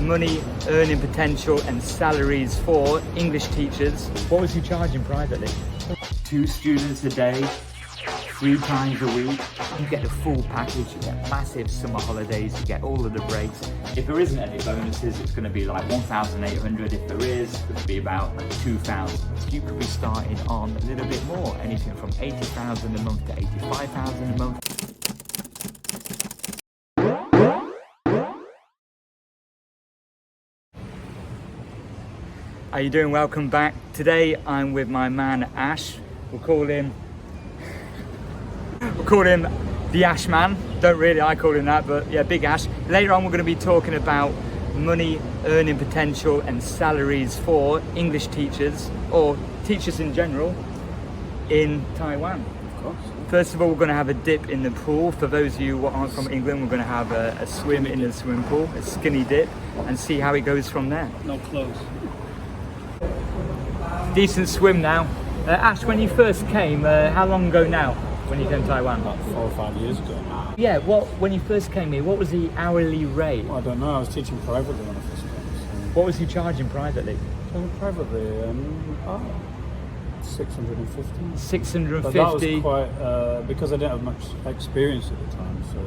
money, earning potential and salaries for English teachers. What was he charging privately? 2 students a day, 3 times a week. You get the full package, you get massive summer holidays, you get all of the breaks. If there isn't any bonuses, it's going to be like 1,800. If there is, it could be about 2,000. You could be starting on a little bit more, anything from 80,000 a month to 85,000 a month. How you doing? Welcome back. Today I'm with my man Ash. We'll call him the Ash Man. Don't really, I call him that, but yeah, Big Ash. Later on we're going to be talking about money, earning potential and salaries for English teachers or teachers in general in Taiwan. Of course. First of all, we're going to have a dip in the pool. For those of you who aren't from England, we're going to have a swim in the swimming pool, a skinny dip, and see how it goes from there. No clothes. Decent swim now. Ash, when you first came, how long ago now when you came to Taiwan? About 4 or 5 years ago now. Yeah, when you first came here, what was the hourly rate? Well, I don't know, I was teaching privately when I first came. So. What was you charging privately? Privately, 650. 650? But that was quite, because I didn't have much experience at the time, so...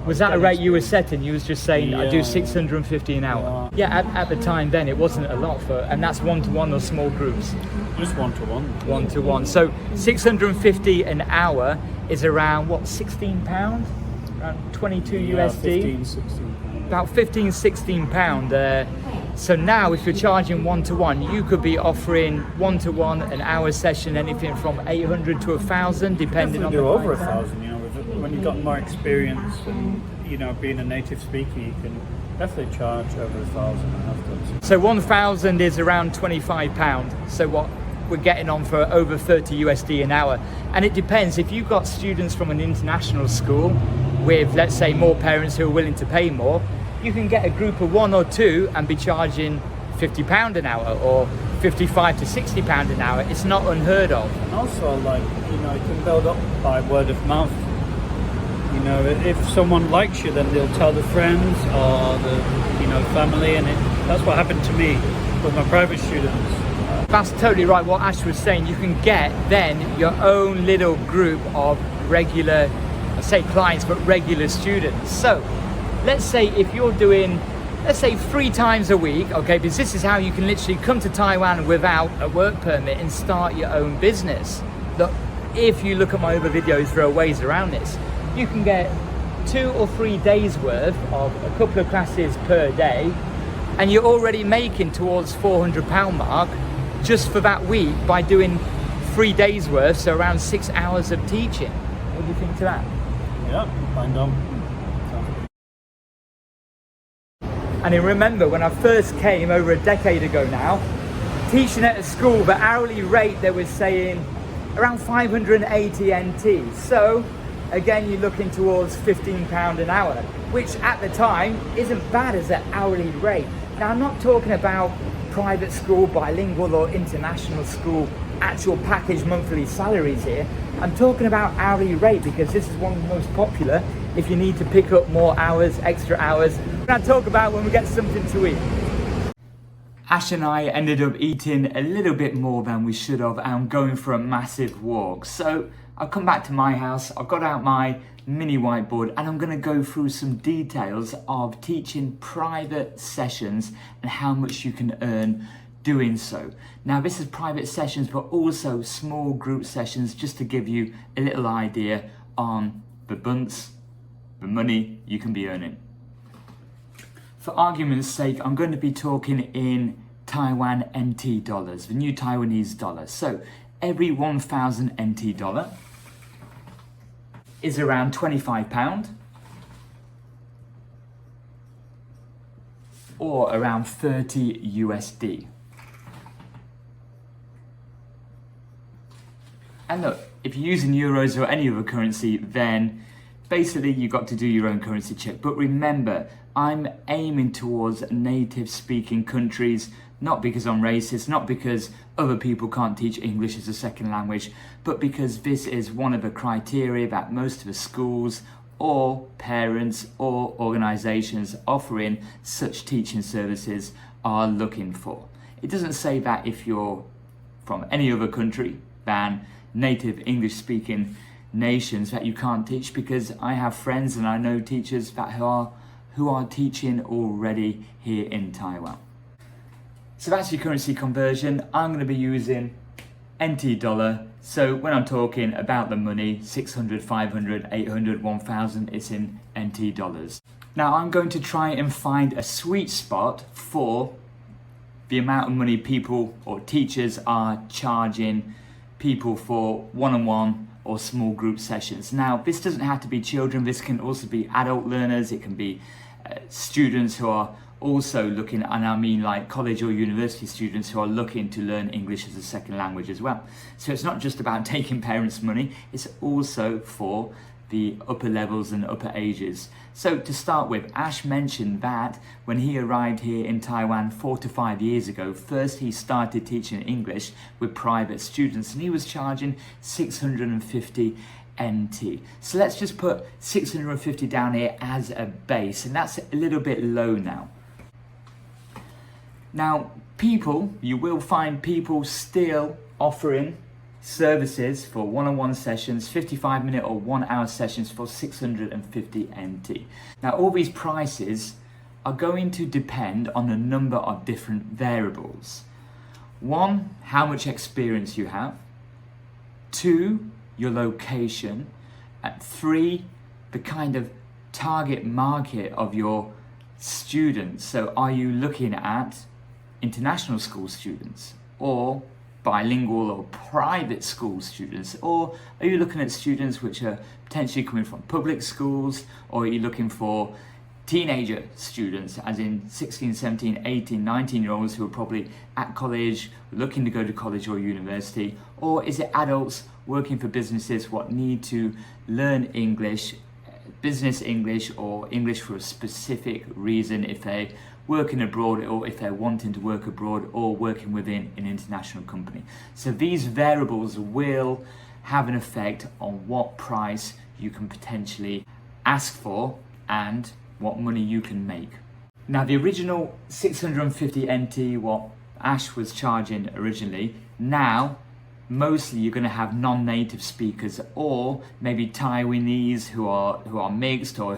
Was that a rate you were setting? You was just saying, yeah, I do 650 an hour? Yeah, at the time then, it wasn't a lot for, and that's one-to-one or small groups? Just one-to-one. One-to-one. So 650 an hour is around, what, £16? Around 22 USD? 15, 16 pounds. About 15, 16 pound. So now if you're charging one-to-one, you could be offering one-to-one an hour session, anything from 800 to 1,000, depending on the over 1,000, you know, when you've got more experience and, you know, being a native speaker, you can definitely charge over 1,000 afterwards. So 1,000 is around £25. So what we're getting on for over 30 USD an hour. And it depends, if you've got students from an international school with, let's say, more parents who are willing to pay more, you can get a group of 1 or 2 and be charging £50 an hour or 55 to £60 an hour. It's not unheard of. And also, like, you know, it can build up by word of mouth. You know, if someone likes you, then they'll tell the friends or the, you know, family, and that's what happened to me with my private students. That's totally right what Ash was saying. You can get then your own little group of regular, I say clients, but regular students. So let's say if you're doing, let's say 3 times a week, okay, because this is how you can literally come to Taiwan without a work permit and start your own business. Look, if you look at my other videos, there are ways around this. You can get 2 or 3 days worth of a couple of classes per day, and you're already making towards £400 mark just for that week by doing 3 days worth, so around 6 hours of teaching. What do you think to that? Yeah, bang on. And I remember when I first came over a decade ago now, teaching at a school, the hourly rate they were saying around 580 NT. So again, you're looking towards £15 an hour, which at the time isn't bad as an hourly rate. Now, I'm not talking about private school, bilingual or international school, actual package monthly salaries here. I'm talking about hourly rate because this is one of the most popular if you need to pick up more hours, extra hours. I'll talk about when we get something to eat. Ash and I ended up eating a little bit more than we should have and going for a massive walk. So I've come back to my house, I've got out my mini whiteboard and I'm going to go through some details of teaching private sessions and how much you can earn doing so. Now this is private sessions but also small group sessions, just to give you a little idea on the bunts, the money you can be earning. For argument's sake, I'm going to be talking in Taiwan NT dollars, the new Taiwanese dollar. So every 1,000 NT dollar is around £25 or around 30 USD. And look, if you're using euros or any other currency, then basically you've got to do your own currency check. But remember, I'm aiming towards native speaking countries, not because I'm racist, not because other people can't teach English as a second language, but because this is one of the criteria that most of the schools or parents or organisations offering such teaching services are looking for. It doesn't say that if you're from any other country than native English speaking nations that you can't teach, because I have friends and I know teachers that who are teaching already here in Taiwan. So that's your currency conversion. I'm going to be using NT dollar. So when I'm talking about the money, 600, 500, 800, 1000, it's in NT dollars. Now I'm going to try and find a sweet spot for the amount of money people or teachers are charging people for one-on-one or small group sessions. Now this doesn't have to be children, this can also be adult learners, it can be students who are also looking, and I mean like college or university students who are looking to learn English as a second language as well. So it's not just about taking parents' money, it's also for the upper levels and upper ages. So to start with, Ash mentioned that when he arrived here in Taiwan 4 to 5 years ago, first he started teaching English with private students and he was charging 650 NT. So let's just put 650 down here as a base, and that's a little bit low now. Now, you will find people still offering services for one-on-one sessions, 55-minute or 1-hour sessions for 650 NT. Now, all these prices are going to depend on a number of different variables. 1, how much experience you have. 2, your location. And 3, the kind of target market of your students. So are you looking at international school students or bilingual or private school students, or are you looking at students which are potentially coming from public schools, or are you looking for teenager students as in 16, 17, 18, 19-year-olds who are probably at college, looking to go to college or university, or is it adults working for businesses what need to learn English, business English or English for a specific reason, if they working abroad or if they're wanting to work abroad or working within an international company. So these variables will have an effect on what price you can potentially ask for and what money you can make. Now the original 650 NT, what Ash was charging originally, now mostly you're going to have non-native speakers or maybe Taiwanese who are mixed or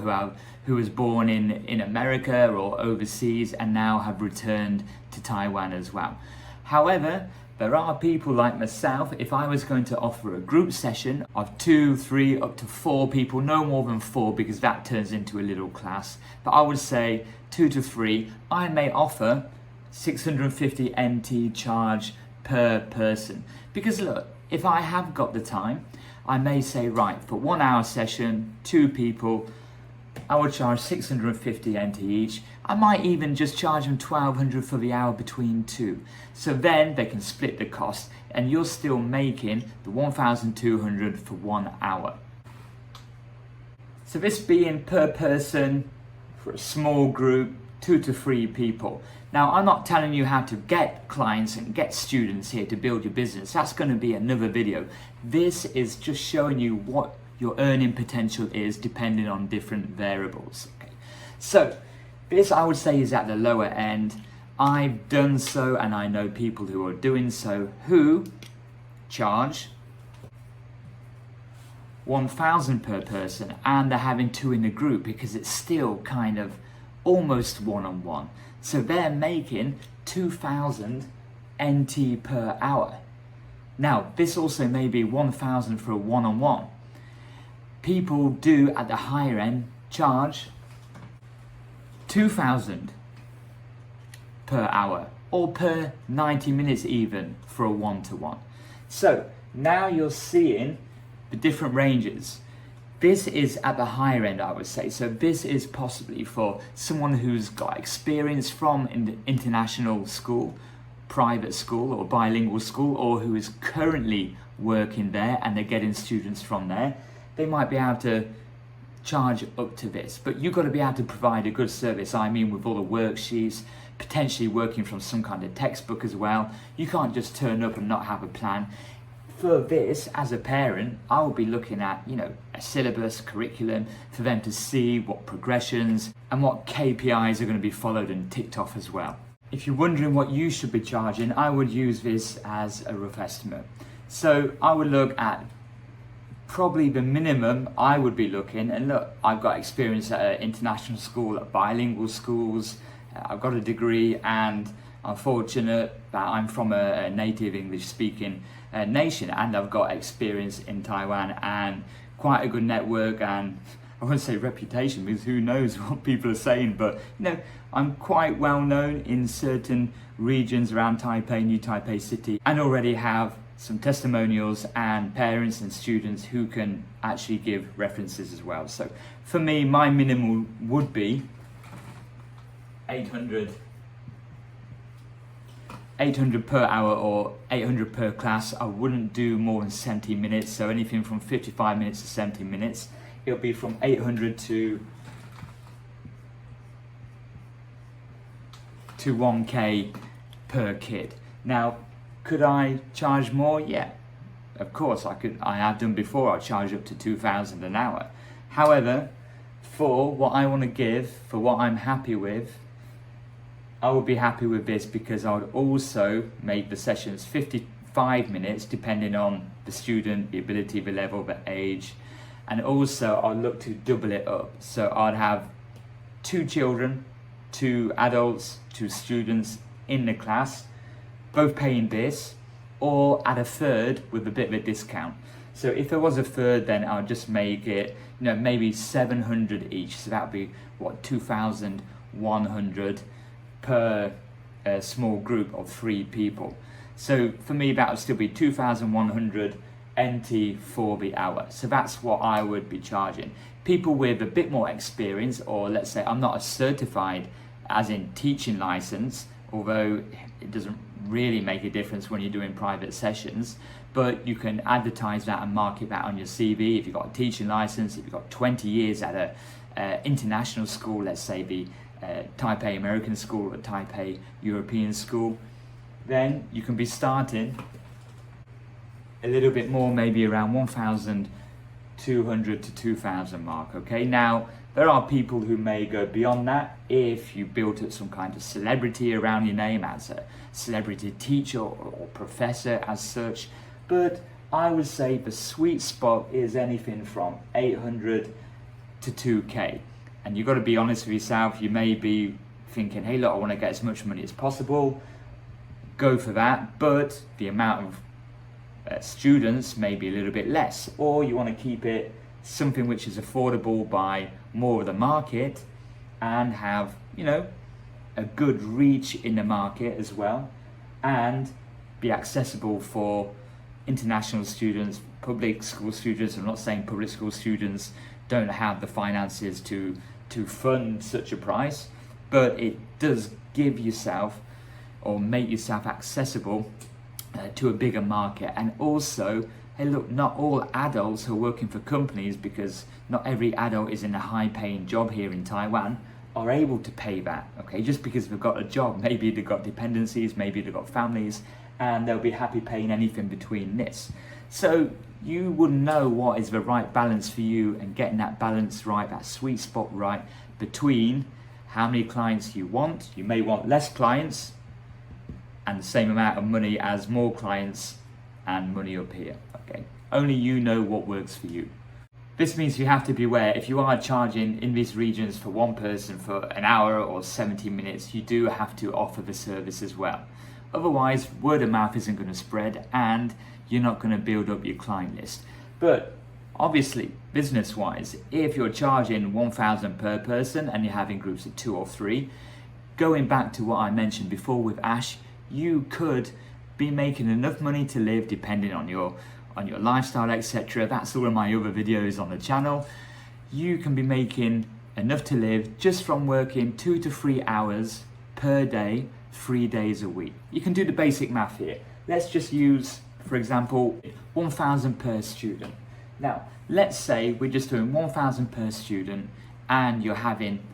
who was born in America or overseas and now have returned to Taiwan as well. However, there are people like myself, if I was going to offer a group session of 2, 3, up to 4 people, no more than 4 because that turns into a little class, but I would say 2 to 3, I may offer 650 NT charge per person. Because look, if I have got the time, I may say, right, for 1 hour session, 2 people, I would charge 650 NT each. I might even just charge them 1200 for the hour between 2. So then they can split the cost and you're still making the 1200 for 1 hour. So this being per person for a small group, 2 to 3 people. Now, I'm not telling you how to get clients and get students here to build your business. That's going to be another video. This is just showing you what your earning potential is depending on different variables. Okay. So this I would say is at the lower end. I've done so and I know people who are doing so who charge 1,000 per person and they're having 2 in a group because it's still kind of almost one-on-one. So they're making 2,000 NT per hour. Now, this also may be 1,000 for a one-on-one. People do at the higher end charge 2,000 per hour or per 90 minutes even for a one-to-one. So now you're seeing the different ranges. This is at the higher end, I would say. So this is possibly for someone who's got experience from an international school, private school or bilingual school, or who is currently working there and they're getting students from there. They might be able to charge up to this, but you've got to be able to provide a good service. I mean, with all the worksheets, potentially working from some kind of textbook as well. You can't just turn up and not have a plan. for this, as a parent, I will be looking at, you know, a syllabus, curriculum, for them to see what progressions and what KPIs are going to be followed and ticked off as well. If you're wondering what you should be charging, I would use this as a rough estimate. So I would look at probably the minimum I would be looking, and look, I've got experience at an international school, at bilingual schools, I've got a degree, and I'm fortunate that I'm from a native English speaking nation, and I've got experience in Taiwan and quite a good network, and I won't say reputation because who knows what people are saying, but you know, I'm quite well known in certain regions around Taipei, New Taipei City, and already have some testimonials and parents and students who can actually give references as well. So for me, my minimal would be 800 per hour or 800 per class. I wouldn't do more than 70 minutes, so anything from 55 minutes to 70 minutes. It'll be from 800 to 1k per kid. Now, could I charge more? Yeah, of course I could. I have done before. I charge up to 2,000 an hour. However, for what I want to give, for what I'm happy with, I would be happy with this because I would also make the sessions 55 minutes depending on the student, the ability, the level, the age, and also I'd look to double it up. So I'd have 2 children, 2 adults, 2 students in the class, both paying this, or add a third with a bit of a discount. So if there was a third, then I'll just make it, you know, maybe 700 each. So that would be what, 2,100 per small group of 3 people. So for me, that would still be 2,100 NT for the hour. So that's what I would be charging. People with a bit more experience, or let's say I'm not a certified as in teaching license, although it doesn't really make a difference when you're doing private sessions, but you can advertise that and market that on your CV. If you've got a teaching license, if you've got 20 years at a international school, let's say the Taipei American School or Taipei European School, then you can be starting a little bit more, maybe around 1,200 to 2,000 mark. Okay, now there are people who may go beyond that if you built up some kind of celebrity around your name as a celebrity teacher or professor as such, but I would say the sweet spot is anything from 800 to 2k. And you've got to be honest with yourself. You may be thinking, hey look, I want to get as much money as possible, go for that, but the amount of students may be a little bit less, or you want to keep it something which is affordable by more of the market and have, you know, a good reach in the market as well, and be accessible for international students, public school students. I'm not saying public school students don't have the finances to fund such a price, but it does give yourself or make yourself accessible to a bigger market. And also, hey look, not all adults who are working for companies, because not every adult is in a high paying job here in Taiwan, are able to pay that. Okay, just because they've got a job, maybe they've got dependencies, maybe they've got families, and they'll be happy paying anything between this. So you would know what is the right balance for you, and getting that balance right, that sweet spot right between how many clients you want. You may want less clients and the same amount of money as more clients and money up here. Okay, only you know what works for you. This means you have to be aware, if you are charging in these regions for one person for an hour or 70 minutes, you do have to offer the service as well. Otherwise, word of mouth isn't going to spread and you're not going to build up your client list. But obviously, business-wise, if you're charging 1,000 per person and you're having groups of 2 or 3, going back to what I mentioned before with Ash, you could be making enough money to live depending on your lifestyle, etc. That's all of my other videos on the channel. You can be making enough to live just from working 2 to 3 hours per day, 3 days a week. You can do the basic math here. Let's just use, for example, 1,000 per student. Now, let's say we're just doing 1,000 per student and you're having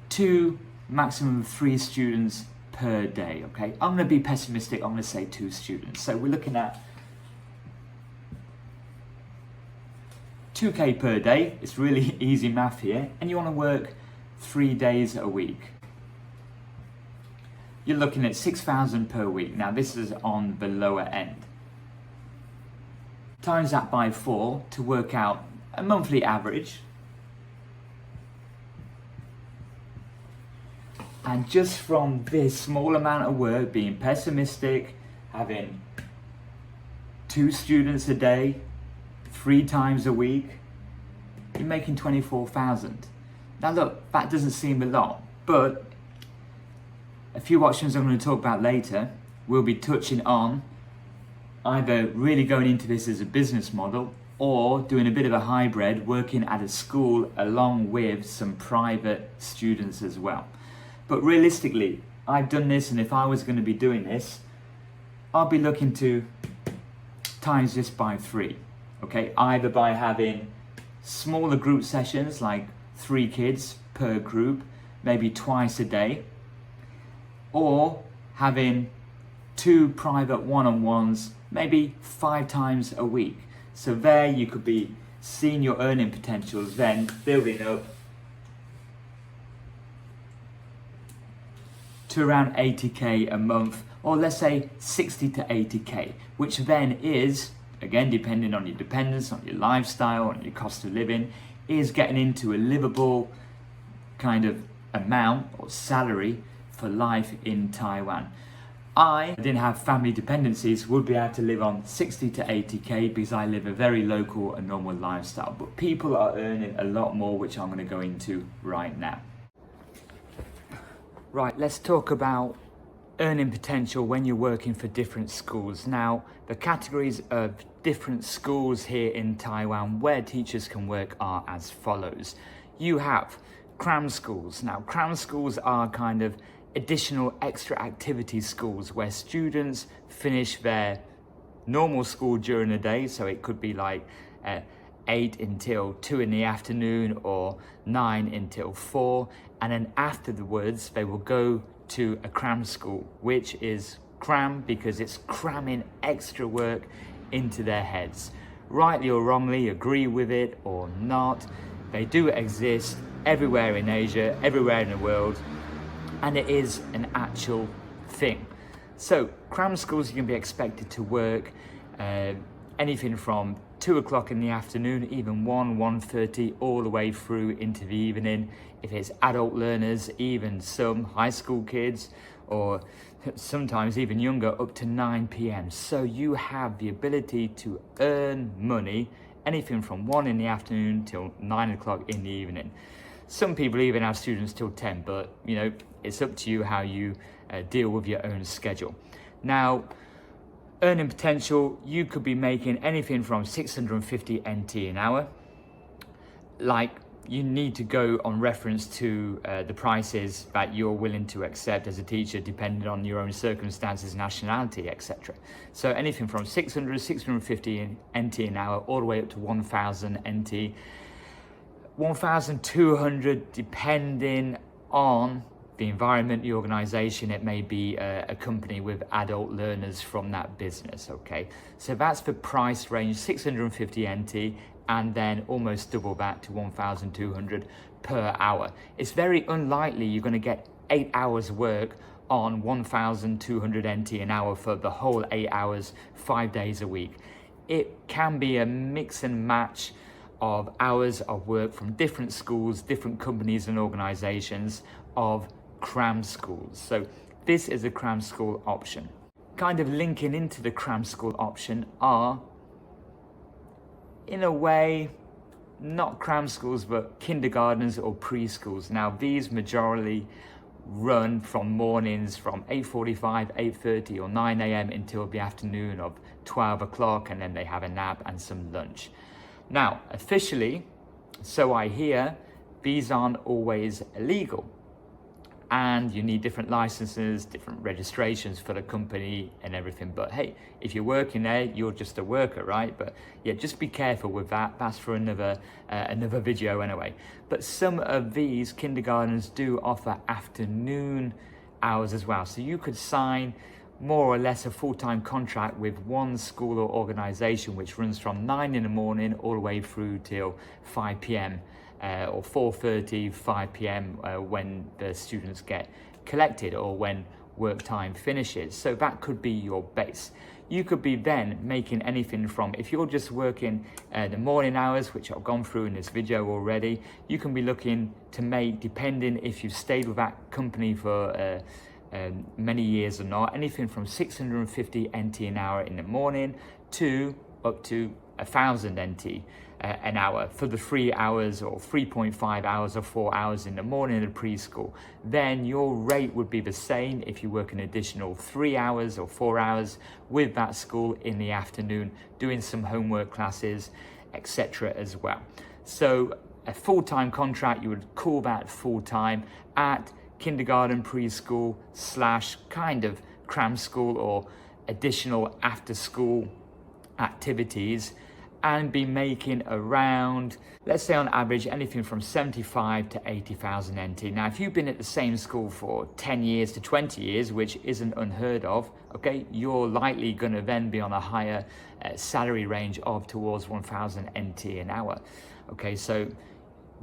2, maximum 3 students per day, okay? I'm going to be pessimistic, I'm going to say 2 students. So we're looking at 2k per day, it's really easy math here, and you want to work 3 days a week. You're looking at 6,000 per week. Now this is on the lower end. Times that by 4 to work out a monthly average. And just from this small amount of work, being pessimistic, having 2 students a day, 3 times a week, you're making 24,000. Now look, that doesn't seem a lot, but a few options I'm going to talk about later will be touching on either really going into this as a business model or doing a bit of a hybrid, working at a school along with some private students as well. But realistically, I've done this, and if I was going to be doing this, I'll be looking to times this by 3. Okay, either by having smaller group sessions, like 3 kids per group, maybe twice a day, or having 2 private one-on-ones, maybe 5 times a week. So there you could be seeing your earning potentials, then building up to around 80k a month, or let's say 60 to 80k, which then is, again, depending on your dependence, on your lifestyle, on your cost of living, is getting into a livable kind of amount or salary for life in Taiwan. I didn't have family dependencies, would be able to live on 60 to 80k because I live a very local and normal lifestyle. But people are earning a lot more, which I'm going to go into right now. Right, let's talk about earning potential when you're working for different schools. Now, the categories of different schools here in Taiwan where teachers can work are as follows. You have cram schools. Now, cram schools are kind of additional extra activity schools where students finish their normal school during the day. So it could be like 8 until 2 in the afternoon or 9 until 4. And then afterwards, they will go to a cram school, which is cram because it's cramming extra work into their heads. Rightly or wrongly, agree with it or not, they do exist everywhere in Asia, everywhere in the world, and it is an actual thing. So cram schools, you can be expected to work anything from 2 o'clock in the afternoon, even 1:30, all the way through into the evening. If it's adult learners, even some high school kids, or sometimes even younger, up to 9 p.m. So you have the ability to earn money anything from 1 in the afternoon till 9 o'clock in the evening. Some people even have students till 10, but you know, it's up to you how you deal with your own schedule. Now, earning potential, you could be making anything from 650 NT an hour. Like, you need to go on reference to the prices that you're willing to accept as a teacher, depending on your own circumstances, nationality, etc. So anything from 600, 650 NT an hour, all the way up to 1,000 NT, 1,200, depending on the environment, the organization. It may be a company with adult learners from that business, okay? So that's the price range, 650 NT, and then almost double that to 1,200 per hour. It's very unlikely you're going to get 8 hours work on 1,200 NT an hour for the whole 8 hours, 5 days a week. It can be a mix and match of hours of work from different schools, different companies and organizations of cram schools. So this is a cram school option. Kind of linking into the cram school option are, in a way, not cram schools, but kindergartens or preschools. Now, these majorly run from mornings from 8:45, 8:30 or 9 a.m. until the afternoon of 12 o'clock, and then they have a nap and some lunch. Now, officially, so I hear, these aren't always illegal. And you need different licenses, different registrations for the company and everything. But hey, if you're working there, you're just a worker, right? But yeah, just be careful with that. That's for another video anyway. But some of these kindergartens do offer afternoon hours as well. So you could sign more or less a full-time contract with one school or organization, which runs from 9 in the morning all the way through till 5 p.m. Or 4:30, 5 p.m. When the students get collected or when work time finishes. So that could be your base. You could be then making anything from, if you're just working the morning hours, which I've gone through in this video already, you can be looking to make, depending if you've stayed with that company for many years or not, anything from 650 NT an hour in the morning to up to 1,000 NT an hour for the 3 hours or 3.5 hours or 4 hours in the morning at preschool. Then your rate would be the same if you work an additional 3 hours or 4 hours with that school in the afternoon, doing some homework classes, etc. as well. So a full-time contract, you would call that full-time at kindergarten, preschool / kind of cram school or additional after-school activities, and be making around, let's say on average, anything from 75 to 80,000 NT. Now, if you've been at the same school for 10 years to 20 years, which isn't unheard of, okay, you're likely going to then be on a higher salary range of towards 1,000 NT an hour. Okay, so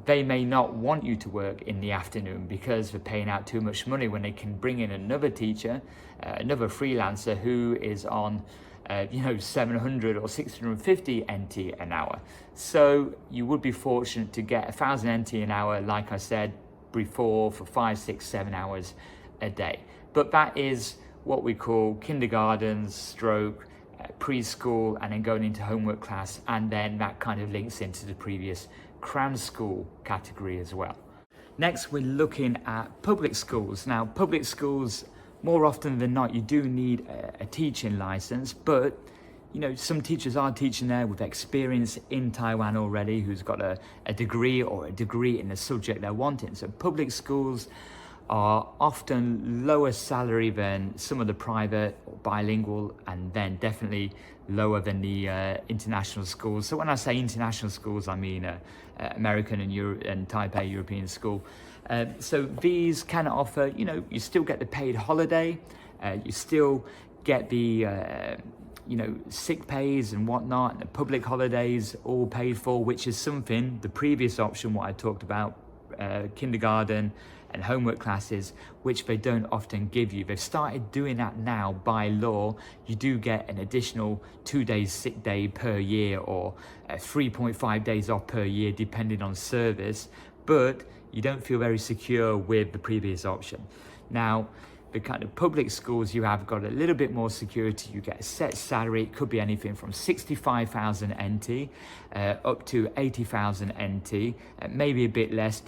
they may not want you to work in the afternoon because they're paying out too much money when they can bring in another teacher, another freelancer who is on 700 or 650 NT an hour. So you would be fortunate to get 1,000 NT an hour, like I said before, for 5, 6, 7 hours a day. But that is what we call kindergarten / preschool, and then going into homework class, and then that kind of links into the previous cram school category as well. Next, we're looking at public schools. Now, public schools, more often than not, you do need a teaching license, but some teachers are teaching there with experience in Taiwan already, who's got a degree or a degree in the subject they're wanting. So public schools are often lower salary than some of the private or bilingual, and then definitely lower than the international schools. So when I say international schools, I mean American and Taipei European school. So these can offer, you still get the paid holiday, you still get the sick pays and whatnot, and the public holidays all paid for, which is something, the previous option, what I talked about, kindergarten and homework classes, which they don't often give you. They've started doing that now by law. You do get an additional 2 days sick day per year, or 3.5 days off per year, depending on service, but you don't feel very secure with the previous option. Now, the kind of public schools, you have got a little bit more security. You get a set salary. It could be anything from 65,000 NT up to 80,000 NT, maybe a bit less,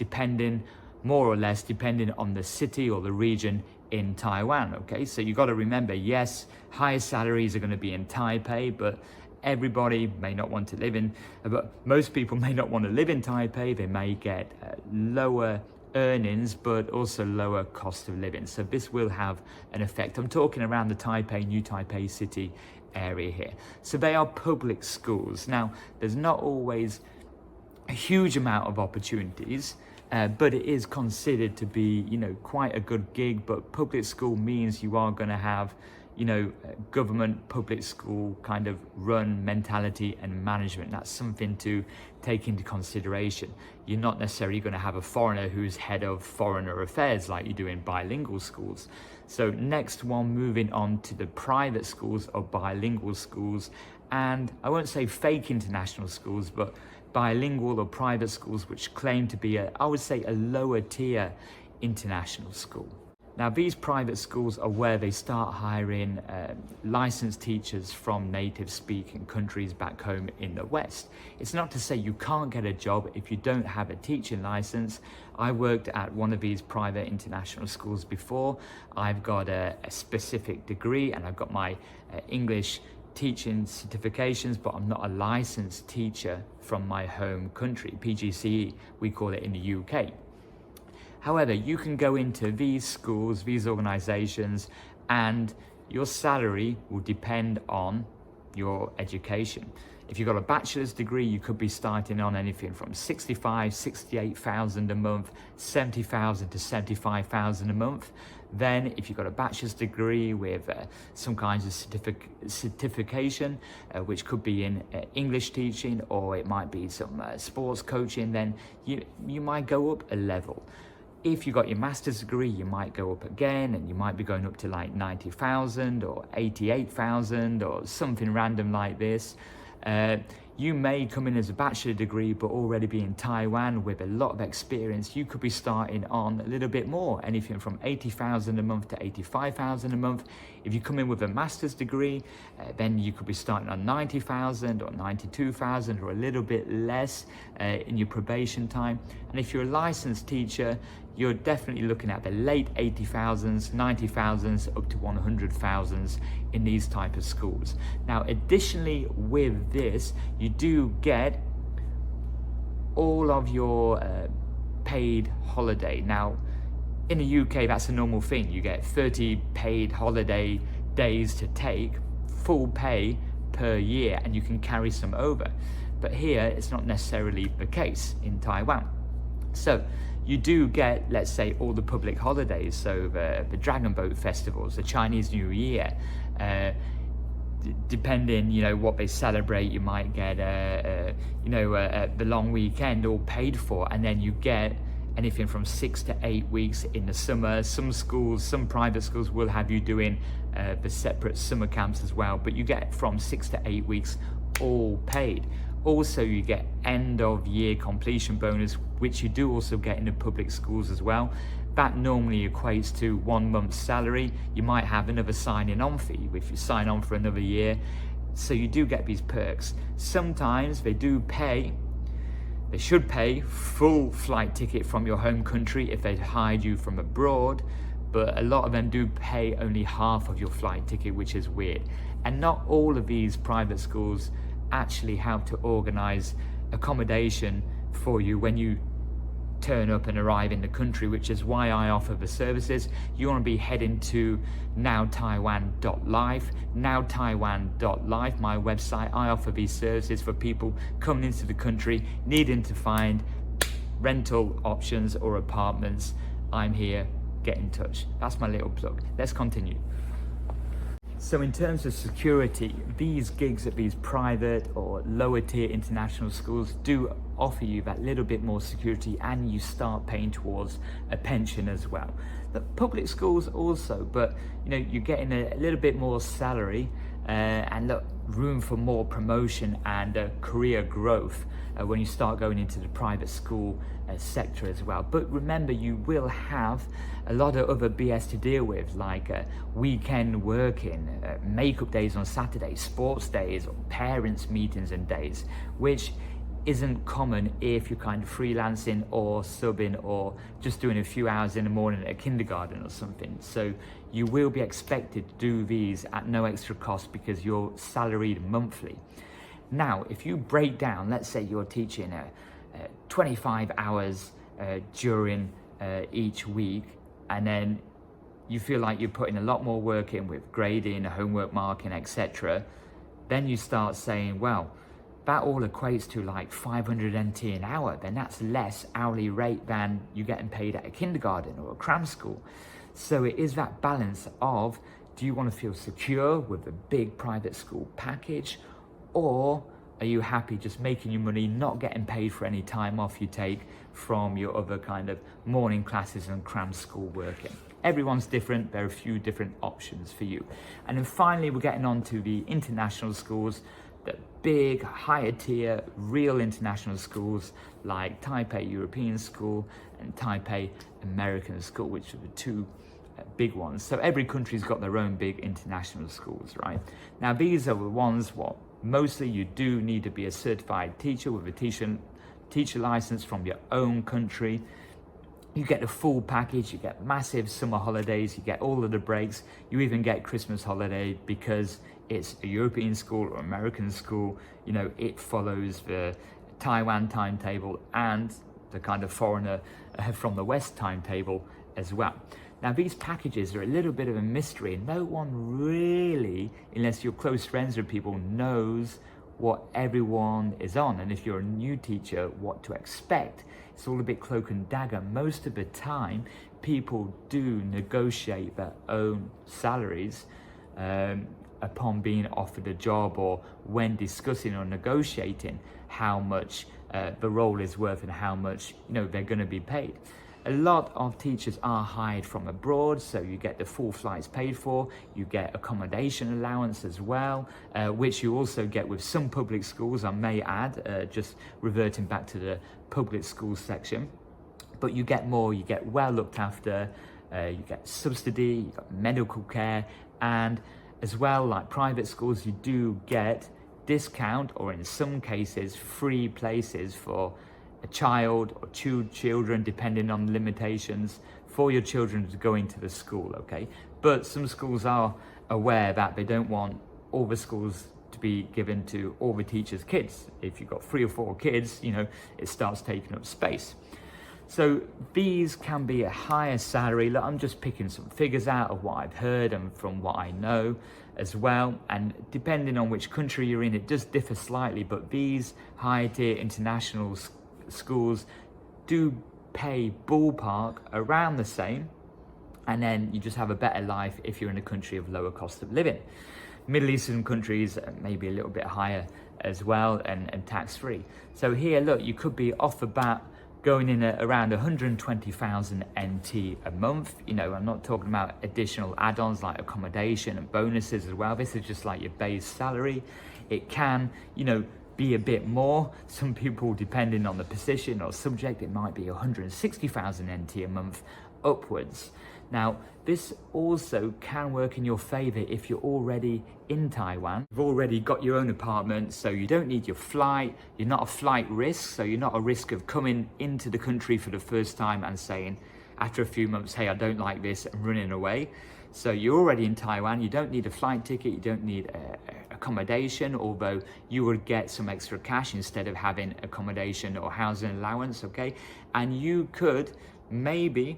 more or less depending on the city or the region in Taiwan. Okay, so you got to remember, yes, higher salaries are going to be in Taipei, but everybody may not want to live in, but most people may not want to live in Taipei. They may get lower earnings, but also lower cost of living. So this will have an effect. I'm talking around the Taipei, New Taipei city area here. So they are public schools. Now, there's not always a huge amount of opportunities, but it is considered to be, quite a good gig. But public school means you are going to have, government public school kind of run mentality and management. That's something to take into consideration. You're not necessarily going to have a foreigner who's head of foreigner affairs like you do in bilingual schools. So next one, moving on to the private schools or bilingual schools, and I won't say fake international schools, but bilingual or private schools which claim to be I would say a lower tier international school. Now, these private schools are where they start hiring licensed teachers from native speaking countries back home in the West. It's not to say you can't get a job if you don't have a teaching license. I worked at one of these private international schools before. I've got a specific degree and I've got my English teaching certifications, but I'm not a licensed teacher from my home country, PGCE, we call it in the UK. However, you can go into these schools, these organizations, and your salary will depend on your education. If you've got a bachelor's degree, you could be starting on anything from 65, 68,000 a month, 70,000 to 75,000 a month. Then if you've got a bachelor's degree with some kinds of certification, which could be in English teaching, or it might be some sports coaching, then you might go up a level. If you got your master's degree, you might go up again, and you might be going up to like 90,000 or 88,000 or something random like this. You may come in as a bachelor degree but already be in Taiwan with a lot of experience. You could be starting on a little bit more, anything from 80,000 a month to 85,000 a month. If you come in with a master's degree, then you could be starting on 90,000 or 92,000 or a little bit less in your probation time. And if you're a licensed teacher, you're definitely looking at the late 80,000s, 90,000s, up to 100,000s in these type of schools. Now, additionally with this, you do get all of your paid holiday. Now, in the UK, that's a normal thing. You get 30 paid holiday days to take, full pay per year, and you can carry some over. But here, it's not necessarily the case in Taiwan. So you do get, let's say, all the public holidays, so the Dragon Boat festivals, the Chinese New Year, depending, what they celebrate, you might get, the long weekend all paid for, and then you get anything from 6 to 8 weeks in the summer. Some schools, some private schools will have you doing the separate summer camps as well, but you get from 6 to 8 weeks all paid. Also, you get end of year completion bonus, which you do also get in the public schools as well. That normally equates to 1 month's salary. You might have another signing on fee if you sign on for another year. So you do get these perks. Sometimes they should pay full flight ticket from your home country if they hired you from abroad, but a lot of them do pay only half of your flight ticket, which is weird. And not all of these private schools actually have to organize accommodation for you when you turn up and arrive in the country, which is why I offer the services. You want to be heading to nowtaiwan.life, nowtaiwan.life, my website. I offer these services for people coming into the country, needing to find rental options or apartments. I'm here, get in touch. That's my little plug. Let's continue. So in terms of security, these gigs at these private or lower tier international schools do offer you that little bit more security, and you start paying towards a pension as well. The public schools also, but you're getting a little bit more salary and look, room for more promotion and career growth when you start going into the private school sector as well. But remember, you will have a lot of other BS to deal with, like weekend working, makeup days on Saturdays, sports days, or parents' meetings and days, which isn't common if you're kind of freelancing or subbing or just doing a few hours in the morning at a kindergarten or something. So you will be expected to do these at no extra cost because you're salaried monthly. Now, if you break down, let's say you're teaching 25 hours during each week, and then you feel like you're putting a lot more work in with grading, homework marking, etc., then you start saying, well, that all equates to like 500 NT an hour. Then that's less hourly rate than you're getting paid at a kindergarten or a cram school. So it is that balance of, do you want to feel secure with a big private school package, or are you happy just making your money, not getting paid for any time off you take from your other kind of morning classes and cram school working? Everyone's different. There are a few different options for you. And then finally, we're getting on to the international schools, the big, higher tier, real international schools like Taipei European School and Taipei American School, which are the two big ones. So every country's got their own big international schools, right? Now, these are the ones, mostly you do need to be a certified teacher with a teacher license from your own country. You get the full package, you get massive summer holidays, you get all of the breaks, you even get Christmas holiday because it's a European school or American school. It follows the Taiwan timetable and the kind of foreigner from the West timetable as well. Now these packages are a little bit of a mystery. No one really, unless you're close friends with people, knows what everyone is on, and if you're a new teacher, what to expect. It's all a bit cloak and dagger. Most of the time people do negotiate their own salaries upon being offered a job, or when discussing or negotiating how much the role is worth and how much they're going to be paid. A lot of teachers are hired from abroad, so you get the full flights paid for, you get accommodation allowance as well, which you also get with some public schools, I may add, just reverting back to the public schools section. But you get more, you get well looked after, you get subsidy, you got medical care, and as well, like private schools, you do get discount, or in some cases free places for a child or two children, depending on the limitations, for your children to go into the school, okay? But some schools are aware that they don't want all the schools to be given to all the teachers' kids. If you've got 3 or 4 kids, it starts taking up space. So these can be a higher salary. Look, I'm just picking some figures out of what I've heard and from what I know as well. And depending on which country you're in, it does differ slightly, but these higher tier international schools do pay ballpark around the same, and then you just have a better life if you're in a country of lower cost of living. Middle Eastern countries maybe a little bit higher as well, and tax-free. So here, look, you could be off the bat going in at around 120,000 NT a month. I'm not talking about additional add-ons like accommodation and bonuses as well. This is just like your base salary. It can, be a bit more. Some people, depending on the position or subject, it might be 160,000 NT a month upwards. Now, this also can work in your favor if you're already in Taiwan. You've already got your own apartment, so you don't need your flight. You're not a flight risk, so you're not a risk of coming into the country for the first time and saying, after a few months, hey, I don't like this, and running away. So you're already in Taiwan, you don't need a flight ticket, you don't need accommodation, although you would get some extra cash instead of having accommodation or housing allowance, okay? And you could maybe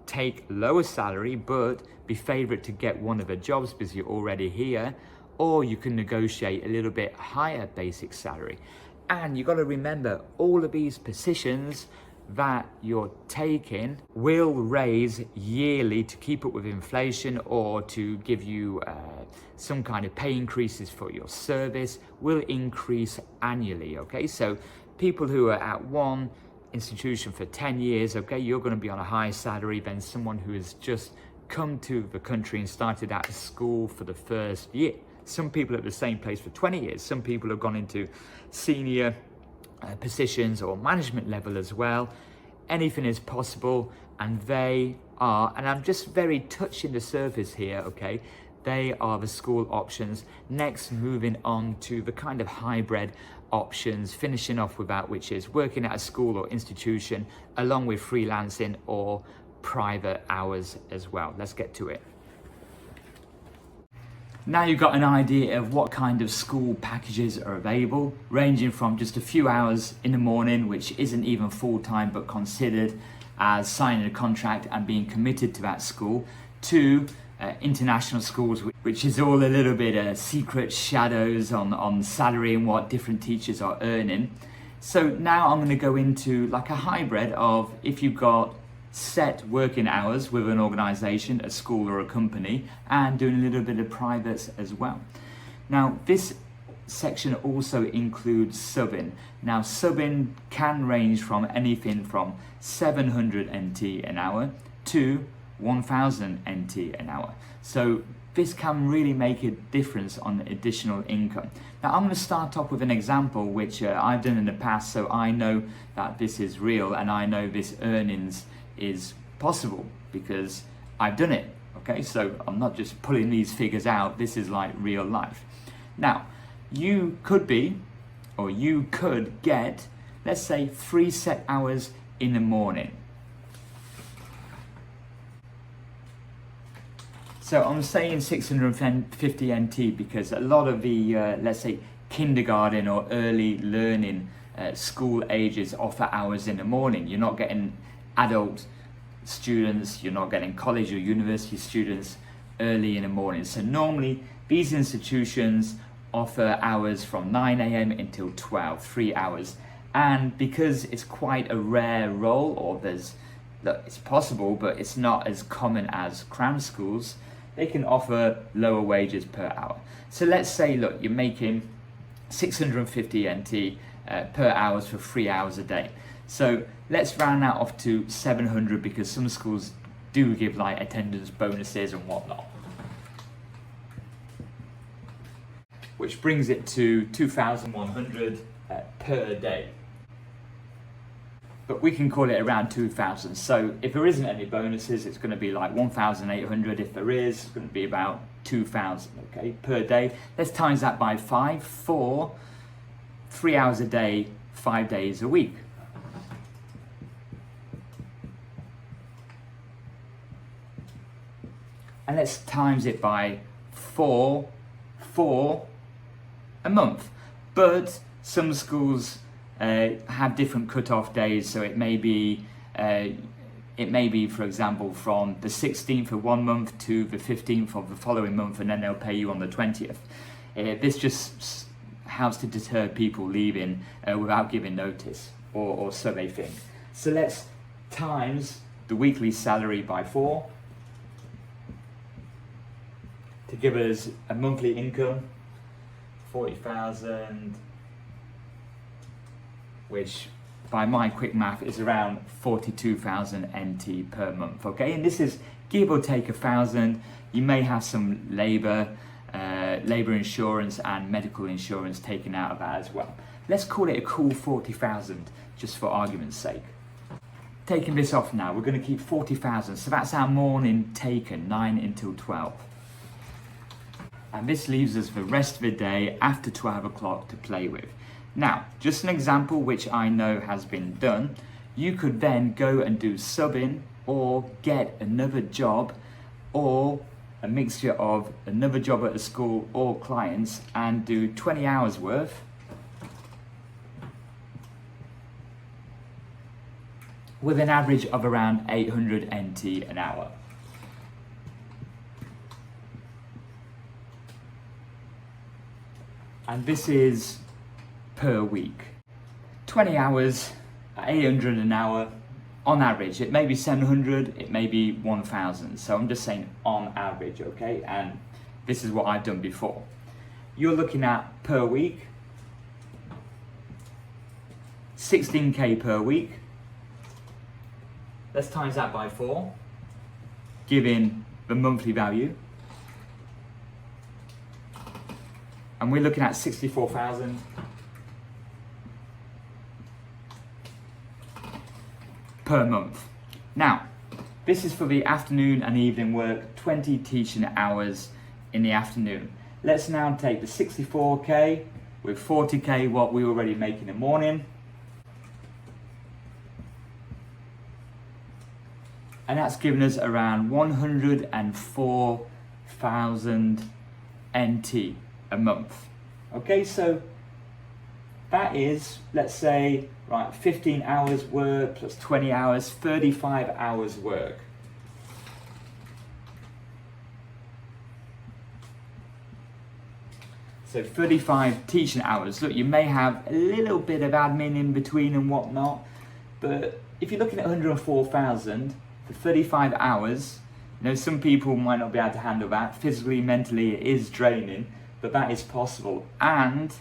take lower salary, but be favored to get one of the jobs because you're already here, or you can negotiate a little bit higher basic salary. And you got to remember, all of these positions that you're taking will raise yearly to keep up with inflation, or to give you some kind of pay increases for your service will increase annually, okay? So people who are at one institution for 10 years, okay, you're going to be on a higher salary than someone who has just come to the country and started out of school for the first year. Some people are at the same place for 20 years. Some people have gone into senior positions or management level as well. Anything is possible, and they are, and I'm just very touching the surface here, okay, they are the school options. Next, moving on to the kind of hybrid options, finishing off with that, which is working at a school or institution along with freelancing or private hours as well. Let's get to it. Now you've got an idea of what kind of school packages are available, ranging from just a few hours in the morning, which isn't even full-time but considered as signing a contract and being committed to that school, to international schools, which is all a little bit secret shadows on salary and what different teachers are earning. So now I'm going to go into like a hybrid of, if you've got set working hours with an organization, a school or a company, and doing a little bit of privates as well. Now this section also includes subbing. Now subbing can range from anything from 700 NT an hour to 1000 NT an hour. So this can really make a difference on additional income. Now I'm going to start off with an example which I've done in the past, so I know that this is real and I know this earnings is possible because I've done it, okay? So I'm not just pulling these figures out, this is like real life. Now, you could be, or you could get, let's say 3 set hours in the morning. So I'm saying 650 NT because a lot of the, let's say, kindergarten or early learning school ages offer hours in the morning. You're not getting adult students, you're not getting college or university students early in the morning. So normally these institutions offer hours from 9 a.m. until 12, 3 hours. And because it's quite a rare role, or it's possible, but it's not as common as cram schools, they can offer lower wages per hour. So let's say, look, you're making 650 NT per hour for 3 hours a day. So let's round that off to 700, because some schools do give like attendance bonuses and whatnot. Which brings it to 2,100 per day. But we can call it around 2,000. So if there isn't any bonuses, it's going to be like 1,800. If there is, it's going to be about 2,000, okay, per day. Let's times that by 5 for 3 hours a day, 5 days a week. And let's times it by 4 for a month. But some schools have different cut-off days, so it may be, for example, from the 16th of one month to the 15th of the following month, and then they'll pay you on the 20th. This just helps to deter people leaving without giving notice, or so they think. So let's times the weekly salary by 4 to give us a monthly income, 40,000, which by my quick math is around 42,000 NT per month, okay? And this is give or take 1,000. You may have some labor insurance and medical insurance taken out of that as well. Let's call it a cool 40,000, just for argument's sake. Taking this off now, we're going to keep 40,000, so that's our morning taken, 9 until 12. And this leaves us the rest of the day after 12 o'clock to play with. Now, just an example which I know has been done, you could then go and do subbing or get another job, or a mixture of another job at a school or clients, and do 20 hours worth with an average of around 800 NT an hour. And this is per week. 20 hours at 800 an hour on average. It may be 700, it may be 1,000. So I'm just saying on average, okay? And this is what I've done before. You're looking at per week, 16K per week. Let's times that by 4, giving the monthly value. And we're looking at 64,000 per month. Now, this is for the afternoon and evening work, 20 teaching hours in the afternoon. Let's now take the 64K with 40K what we already make in the morning. And that's given us around 104,000 NT a month. Okay, so that is, let's say, right, 15 hours work plus 20 hours, 35 hours work. So 35 teaching hours. Look, you may have a little bit of admin in between and whatnot, but if you're looking at 104,000 for 35 hours, you know, some people might not be able to handle that. Physically, mentally, it is draining, but that is possible. And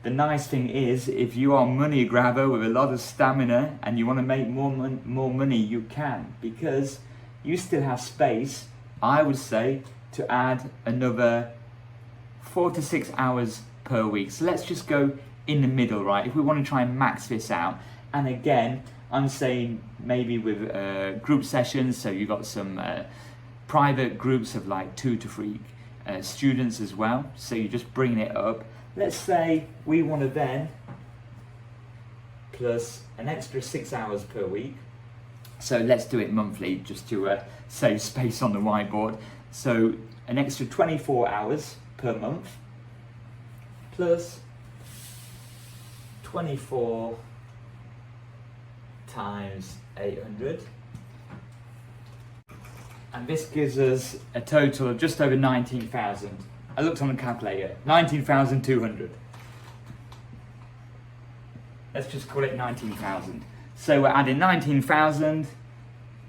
the nice thing is, if you are a money grabber with a lot of stamina and you want to make more money, you can, because you still have space, I would say, to add another 4 to 6 hours per week. So let's just go in the middle, right? If we want to try and max this out, and again, I'm saying maybe with group sessions, so you've got some private groups of like 2 to 3 students as well, so you're just bringing it up. Let's say we want to then plus an extra 6 hours per week, so let's do it monthly just to save space on the whiteboard. So an extra 24 hours per month plus 24 times 800, And this gives us a total of just over 19,000. I looked on the calculator, 19,200. Let's just call it 19,000. So we're adding 19,000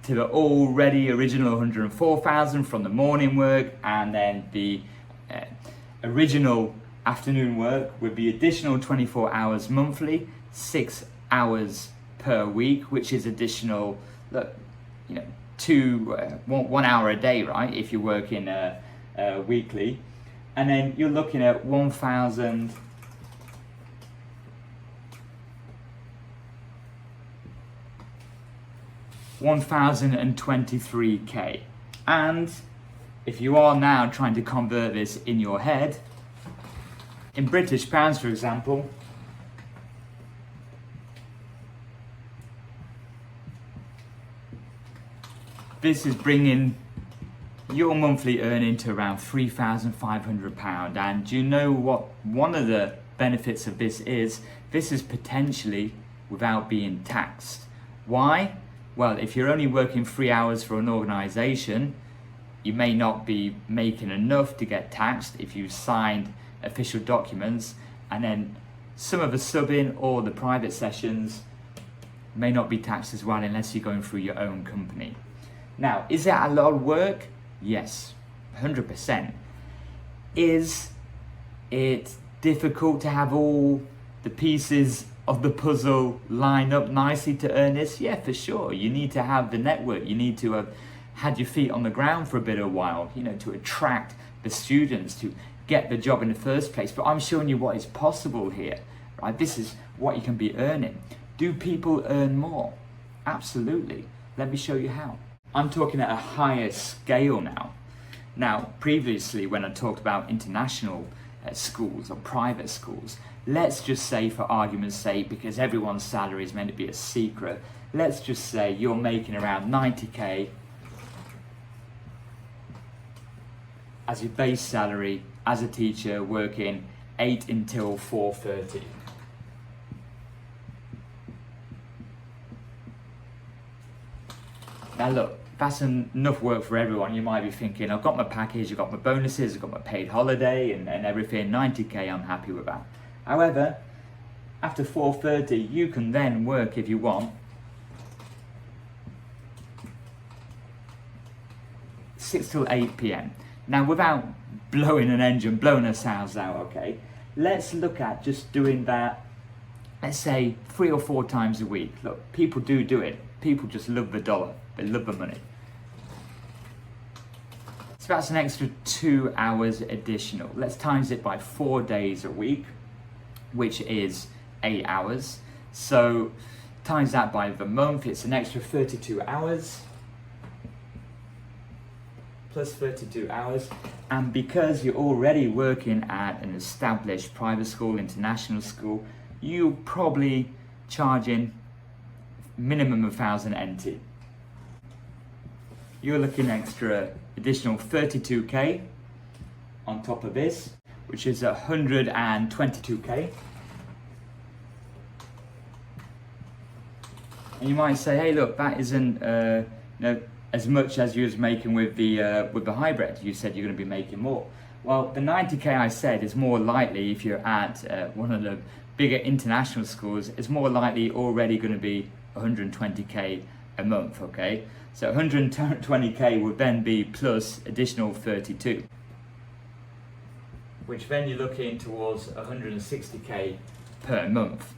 to the already original 104,000 from the morning work, and then the original afternoon work with the additional 24 hours monthly, 6 hours per week, which is additional, you know, 1 hour a day, right? If you're working weekly, and then you're looking at 1,023k. And if you are now trying to convert this in your head, in British pounds, for example, this is bringing your monthly earning to around £3,500. And do you know what one of the benefits of this is? This is potentially without being taxed. Why? Well, if you're only working 3 hours for an organisation, you may not be making enough to get taxed if you signed official documents, and then some of the sub-in or the private sessions may not be taxed as well unless you're going through your own company. Now, is that a lot of work? Yes, 100%. Is it difficult to have all the pieces of the puzzle line up nicely to earn this? Yeah, for sure. You need to have the network. You need to have had your feet on the ground for a bit of a while, you know, to attract the students, to get the job in the first place. But I'm showing you what is possible here, right? This is what you can be earning. Do people earn more? Absolutely. Let me show you how. I'm talking at a higher scale now. Now, previously when I talked about international schools or private schools, let's just say, for argument's sake, because everyone's salary is meant to be a secret, let's just say you're making around 90k as your base salary as a teacher working 8 until 4:30. Now look, that's enough work for everyone. You might be thinking, I've got my package, I've got my bonuses, I've got my paid holiday and everything, 90k, I'm happy with that. However, after 4:30, you can then work, if you want, 6 till 8 p.m. Now, without blowing an engine, blowing ourselves out, okay, let's look at just doing that, let's say 3 or 4 times a week. Look, people do it. People just love the dollar. They love the money. So that's an extra 2 hours additional. Let's times it by 4 days a week, which is 8 hours. So times that by the month, it's an extra 32 hours. Plus 32 hours. And because you're already working at an established private school, international school, you're probably charging minimum of 1,000 NT. You're looking extra additional 32k on top of this, which is 122k. And you might say, hey, look, that isn't as much as you was making with the hybrid. You said you're going to be making more. Well, the 90k I said is more likely if you're at one of the bigger international schools. It's more likely already going to be 120k a month. Okay, so 120k would then be plus additional 32, which then you're looking towards 160k per month.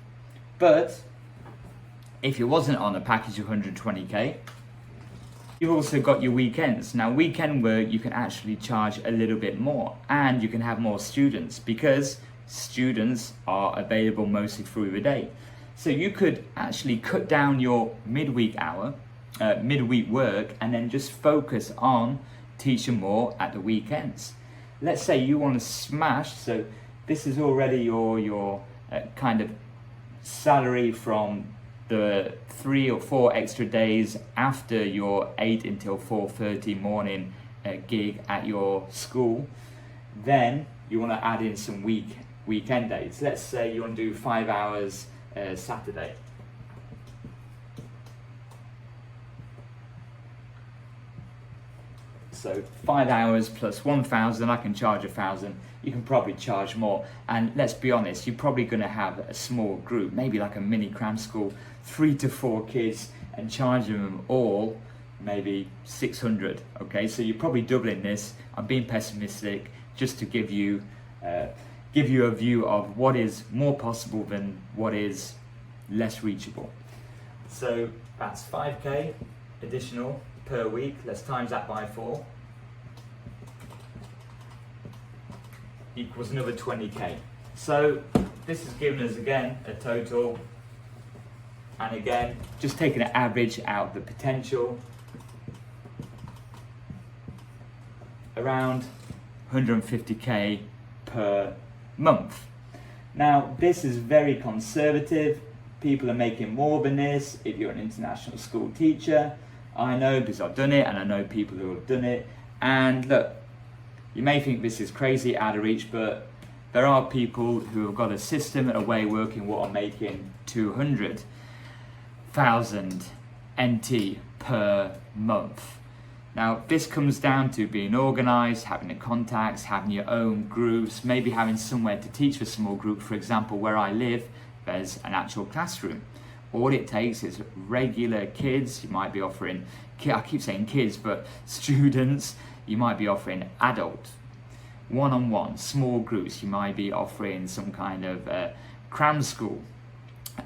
But if you wasn't on a package of 120k, you've also got your weekends. Now, weekend work, you can actually charge a little bit more and you can have more students because students are available mostly through the day. So you could actually cut down your midweek work and then just focus on teaching more at the weekends. Let's say you want to smash, so this is already your kind of salary from the 3 or 4 extra days after your 8 until 4:30 morning gig at your school. Then you want to add in some weekend days. Let's say you want to do 5 hours Saturday. So 5 hours plus 1,000, I can charge 1,000. You can probably charge more. And let's be honest, you're probably going to have a small group, maybe like a mini cram school, 3 to 4 kids, and charging them all maybe 600. Okay, so you're probably doubling this. I'm being pessimistic just to give you a view of what is more possible than what is less reachable. So that's 5k additional per week. Let's times that by 4. Equals another 20k. So this has given us again a total, and again just taking an average out the potential, around 150k per month. Now this is very conservative. People are making more than this if you're an international school teacher. I know because I've done it, and I know people who have done it. And look, you may think this is crazy, out of reach, but there are people who have got a system and a way working what are making 200,000 NT per month. Now this comes down to being organised, having the contacts, having your own groups, maybe having somewhere to teach a small group. For example, where I live, there's an actual classroom. All it takes is regular kids. You might be offering, I keep saying kids, but students. You might be offering adult, one-on-one, small groups. You might be offering some kind of cram school,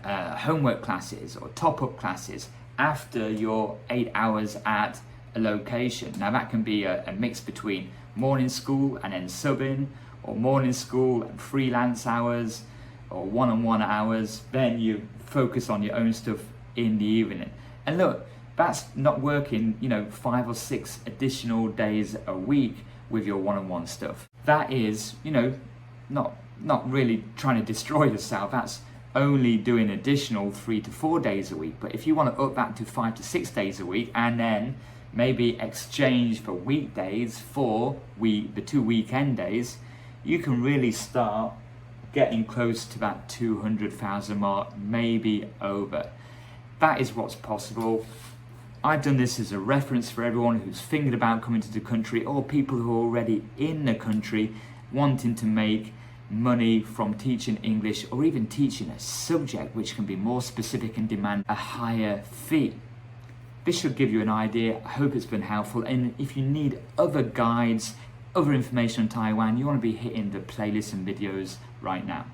homework classes or top-up classes after your 8 hours at a location. Now that can be a mix between morning school and then subbing, or morning school and freelance hours, or one-on-one hours. Then you focus on your own stuff in the evening. And look, that's not working, 5 or 6 additional days a week with your one-on-one stuff. That is, not really trying to destroy yourself. That's only doing additional 3 to 4 days a week. But if you want to up that to 5 to 6 days a week, and then maybe exchange for weekdays for the 2 weekend days, you can really start getting close to that 200,000 mark, maybe over. That is what's possible. I've done this as a reference for everyone who's thinking about coming to the country, or people who are already in the country wanting to make money from teaching English, or even teaching a subject which can be more specific and demand a higher fee. This should give you an idea. I hope it's been helpful. And if you need other guides, other information on Taiwan, you want to be hitting the playlists and videos right now.